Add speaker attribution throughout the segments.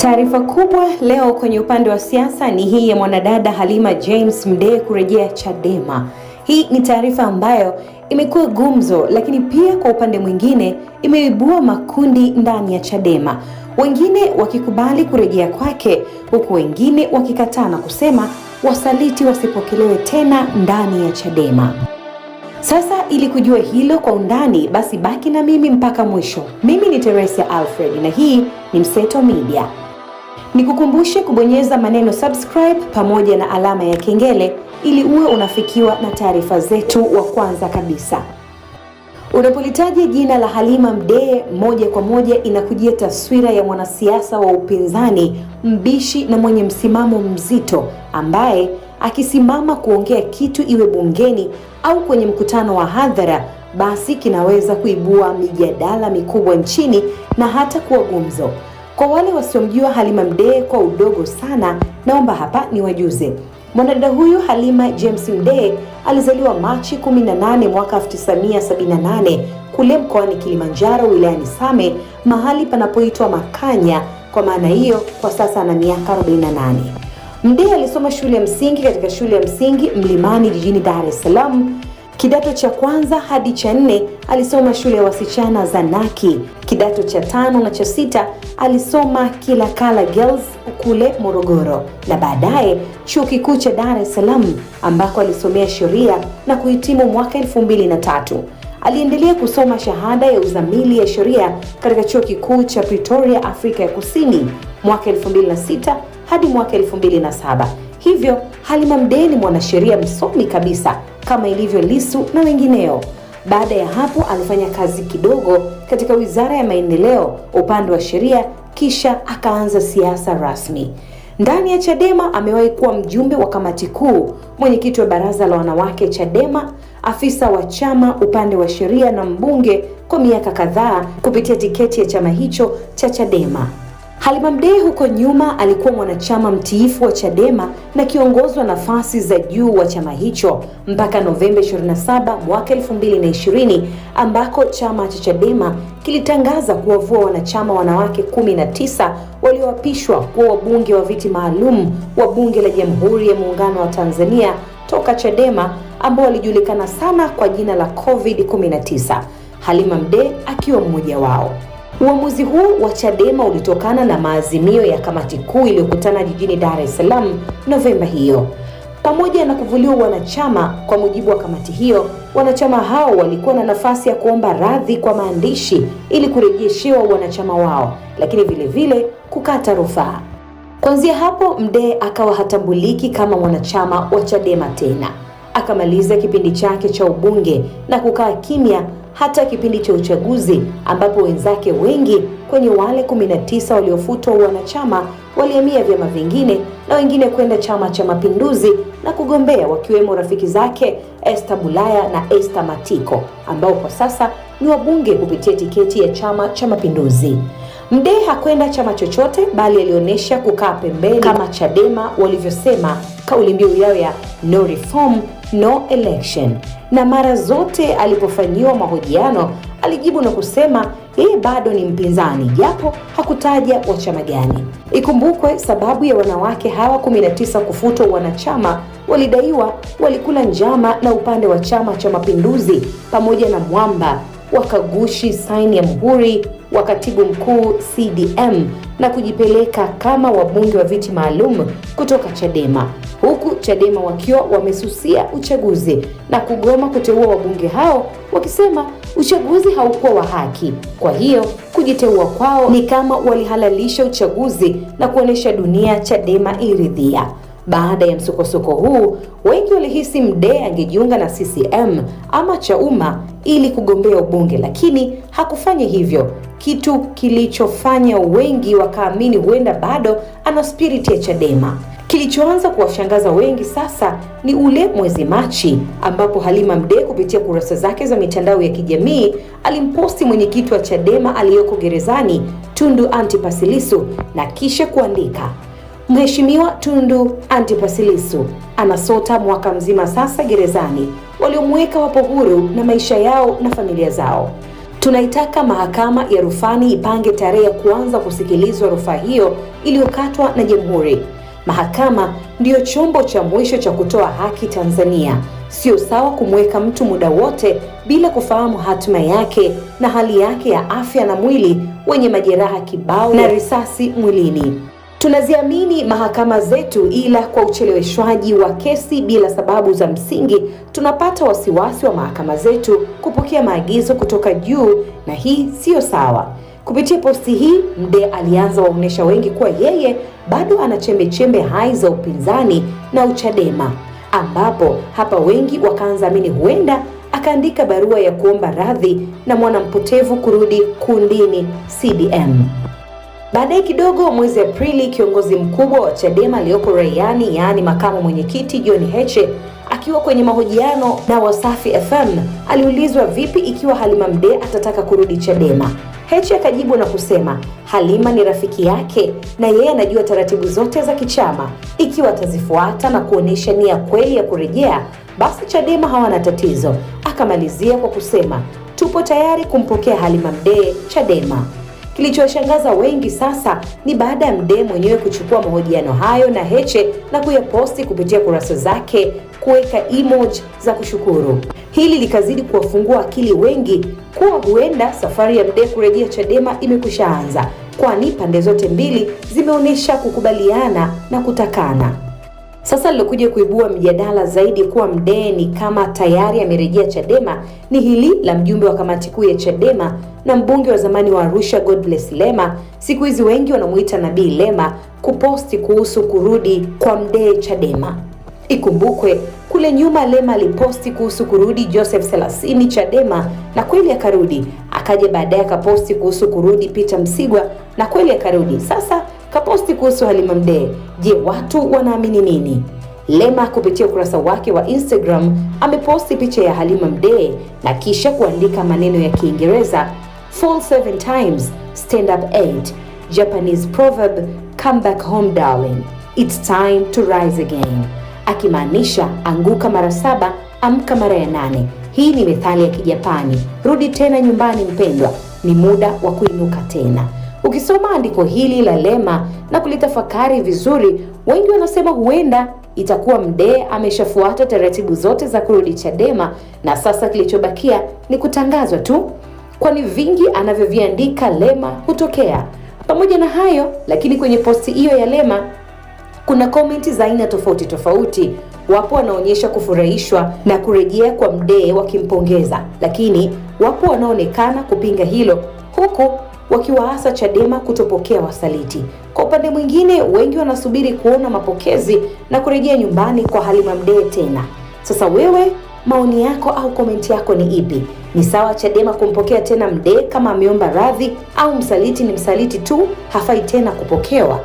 Speaker 1: Taarifa kubwa leo kwenye upande wa siasa ni hii ya mwanadada Halima James Mdee kurejea Chadema. Hii ni taarifa ambayo imekuwa gumzo, lakini pia kwa upande mwingine imeibua makundi ndani ya Chadema, wengine wakikubali kurejea kwake, huku wengine wakikataa na kusema wasaliti wasipokelewe tena ndani ya Chadema. Sasa ili kujua hilo kwa undani, basi baki na mimi mpaka mwisho. Mimi ni Teresia Alfred na hii ni Mseto Media. Nikukumbushe kubonyeza maneno subscribe pamoja na alama ya kengele ili uwe unafikiwa na taarifa zetu wa kwanza kabisa. Unapolitaja jina la Halima Mdee, moja kwa moja inakujia taswira ya mwanasiasa wa upinzani, mbishi na mwenye msimamo mzito, ambaye akisimama kuongea kitu, iwe bungeni au kwenye mkutano wa hadhara, basi kinaweza kuibua mijadala mikubwa nchini na hata kuwa gumzo. Kwa wale wasiomjua Halima Mdee kwa udogo sana, naomba hapa niwajuze. Mwanadada huyu Halima James Mdee alizaliwa Machi 18 mwaka 1978 kule mkoani Kilimanjaro, wilayani Same, mahali panapoitwa Makanya. Kwa maana hiyo kwa sasa ana miaka 48. Mdee alisoma shule ya msingi katika shule ya msingi Mlimani jijini Dar es Salaam. Kidato cha kwanza hadi cha 4 alisoma shule ya wasichana Zanaki. Kidato cha 5 na cha 6 alisoma Kilakala Girls kule Morogoro, na baadaye chuo kikuu cha Dar es Salaam ambako alisomea sheria na kuhitimu mwaka 2003. Aliendelea kusoma shahada ya uzamili ya sheria katika chuo kikuu cha Pretoria, Afrika ya Kusini mwaka 2006 hadi mwaka 2007. Hivyo Halima Mdee ni mwanasheria msomi kabisa kama ilivyo Lissu na wengineo. Baada ya hapo alifanya kazi kidogo katika Wizara ya Maendeleo upande wa sheria, kisha akaanza siasa rasmi. Ndani ya Chadema amewahi kuwa mjumbe wa kamati kuu, mwenyekiti wa baraza la wanawake Chadema, afisa wa chama upande wa sheria na mbunge kwa miaka kadhaa kupitia tiketi ya chama hicho cha Chadema. Halima Mdee huko nyuma alikuwa mwanachama mtiifu wa Chadema na kiongozi wa nafasi za juu wa chama hicho mpaka Novemba 27 mwaka 2020, ambako chama cha Chadema kilitangaza kuwavua wanachama wanawake 19 walioapishwa kuwa wabunge wa viti maalum wa Bunge la Jamhuri ya Muungano wa Tanzania toka Chadema, ambao walijulikana sana kwa jina la COVID-19, Halima Mdee akiwa mmoja wao. Uamuzi huu wa Chadema ulitokana na maazimio ya kamati kuu iliyokutana jijini Dar es Salaam Novemba hiyo. Pamoja na kuvuliwa wanachama, kwa mujibu wa kamati hiyo, wanachama hao walikuwa na nafasi ya kuomba radhi kwa maandishi ili kurejeshewa wanachama wao, lakini vile vile kukata rufaa. Kuanzia hapo Mdee akawa hatambuliki kama mwanachama wa Chadema tena. Akamaliza kipindi chake cha ubunge na kukaa kimya hata kipindi cha uchaguzi, ambapo wenzake wengi kwenye wale 19 waliofutwa wanachama walihamia vyama vingine na wengine kwenda Chama cha Mapinduzi na kugombea, wakiwemo rafiki zake Esther Bulaya na Esther Matiko, ambao kwa sasa ni wabunge kupitia tiketi ya Chama cha Mapinduzi. Mdee hakwenda chama chochote, bali alionyesha kukaa pembeni kama Chadema walivyosema kauli mbiu yao ya no reform no election. Na mara zote alipofanyiwa mahojiano alijibu na kusema yeye bado ni mpinzani, japo hakutaja wa chama gani. Ikumbukwe sababu ya wanawake hawa 19 kufutwa wanachama, walidaiwa walikula njama na upande wa Chama cha Mapinduzi pamoja na Mwamba, wakagushi saini ya muhuri wa katibu mkuu CDM na kujipeleka kama wabunge wa viti maalum kutoka Chadema, huku Chadema wakiwa wamesusia uchaguzi na kugoma kuteua wabunge hao, wakisema uchaguzi haukuwa wa haki. Kwa hiyo kujiteua kwao ni kama walihalalisha uchaguzi na kuonesha dunia Chadema iliridhia. Baada ya msukosuko huu, wengi walihisi Mdee angejiunga na CCM ama Chauma ili kugombea ubunge, lakini hakufanya hivyo, kitu kilichofanya wengi wakaamini huenda bado ana spirit ya Chadema. Kilichoanza kuwashangaza wengi sasa ni ule mwezi Machi, ambapo Halima Mdee kupitia kurasa zake za mitandao ya kijamii alimposti mwenyekiti wa Chadema aliyoko gerezani Tundu Antipas Lissu na kisha kuandika, Mheshimiwa Tundu Antipas Lissu anasota mwaka mzima sasa gerezani. Waliomweka wapo huru na maisha yao na familia zao. Tunaitaka mahakama ya rufani ipange tarehe ya kuanza kusikilizwa rufaa hiyo iliyokatwa na Jamhuri. Mahakama ndiyo chombo cha mwisho cha kutoa haki Tanzania. Sio sawa kumweka mtu muda wote bila kufahamu hatima yake na hali yake ya afya na mwili wenye majeraha kibao na risasi mwilini. Tunaziamini mahakama zetu, ila kwa ucheleweshwaji wa kesi bila sababu za msingi tunapata wasiwasi wa mahakama zetu kupokea maagizo kutoka juu, na hii siyo sawa. Kupitia posti hii, Mdee alianza waonesha wengi kuwa yeye bado ana chembe hai za upinzani na uchadema, ambapo hapa wengi wakaanza amini huenda akaandika barua ya kuomba radhi na mwanampotevu kurudi kundini CCM. Baadaye kidogo, mwezi Aprili, kiongozi mkubwa wa Chadema aliyoko Raiani, yaani makamu mwenyekiti John Heche, akiwa kwenye mahojiano na Wasafi FM, aliulizwa vipi ikiwa Halima Mdee atataka kurudi Chadema. Heche akajibu na kusema Halima ni rafiki yake na yeye anajua taratibu zote za kichama. Ikiwa atazifuata na kuonesha nia kweli ya kurejea, basi Chadema hawana tatizo. Akamalizia kwa kusema tupo tayari kumpokea Halima Mdee Chadema. Kilichowashangaza wengi sasa ni baada ya Mdee mwenyewe kuchukua mahojiano hayo na Heche na kuyaposti kupitia kurasa zake, kuweka emoji za kushukuru. Hili likazidi kuwafungua akili wengi kuwa huenda safari ya Mdee kurejea Chadema imekwishaanza, kwani pande zote mbili zimeonyesha kukubaliana na kutakana. Sasa lilokuja kuibua mjadala zaidi kuwa Mdee ni kama tayari amerejea Chadema ni hili la mjumbe wa kamati kuu ya Chadema na mbunge wa zamani wa Arusha Godbless Lema, siku hizi wengi wanamuita Nabii Lema, kuposti kuhusu kurudi kwa Mdee Chadema. Ikumbukwe kule nyuma Lema aliposti kuhusu kurudi Joseph Selasini Chadema na kweli akarudi. Akaja baadaye akaposti kuhusu kurudi Peter Msigwa na kweli akarudi. Sasa kaposti kuhusu Halima Mdee. Je, watu wanaamini nini? Lema kupitia ukurasa wake wa Instagram ameposti picha ya Halima Mdee na kisha kuandika maneno ya Kiingereza, fall 7 times, stand up 8. Japanese proverb, come back home darling, it's time to rise again. Akimaanisha anguka mara 7, amka mara ya 8. Hii ni methali ya Kijapani, rudi tena nyumbani mpendwa, ni muda wa kuinuka tena. Ukisoma andiko hili la Lema na kulitafakari vizuri, wengi wanasema huenda itakuwa Mdee ameshafuata taratibu zote za kurudi Chadema na sasa kilichobakia ni kutangazwa tu, kwani vingi anavyoviandika Lema hutokea. Pamoja na hayo, lakini kwenye posti hiyo ya Lema kuna komenti za aina tofauti tofauti. Wapo wanaonyesha kufurahishwa na kurejea kwa Mdee wakimpongeza, lakini wapo wanaonekana kupinga hilo, huku wakiwaasa Chadema kutopokea wasaliti. Kwa upande mwingine, wengi wanasubiri kuona mapokezi na kurejea nyumbani kwa Halima Mdee tena. Sasa wewe, maoni yako au komenti yako ni ipi? Ni sawa Chadema kumpokea tena Mdee kama ameomba radhi, au msaliti ni msaliti tu, hafai tena kupokewa?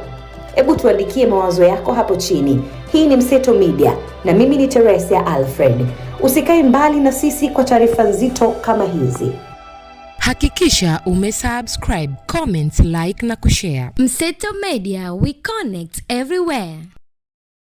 Speaker 1: Hebu tuandikie mawazo yako hapo chini. Hii ni Mseto Media na mimi ni Teresia Alfred. Usikae mbali na sisi kwa taarifa nzito kama hizi.
Speaker 2: Hakikisha umesubscribe, comment, like na kushare.
Speaker 3: Mseto Media, we connect everywhere.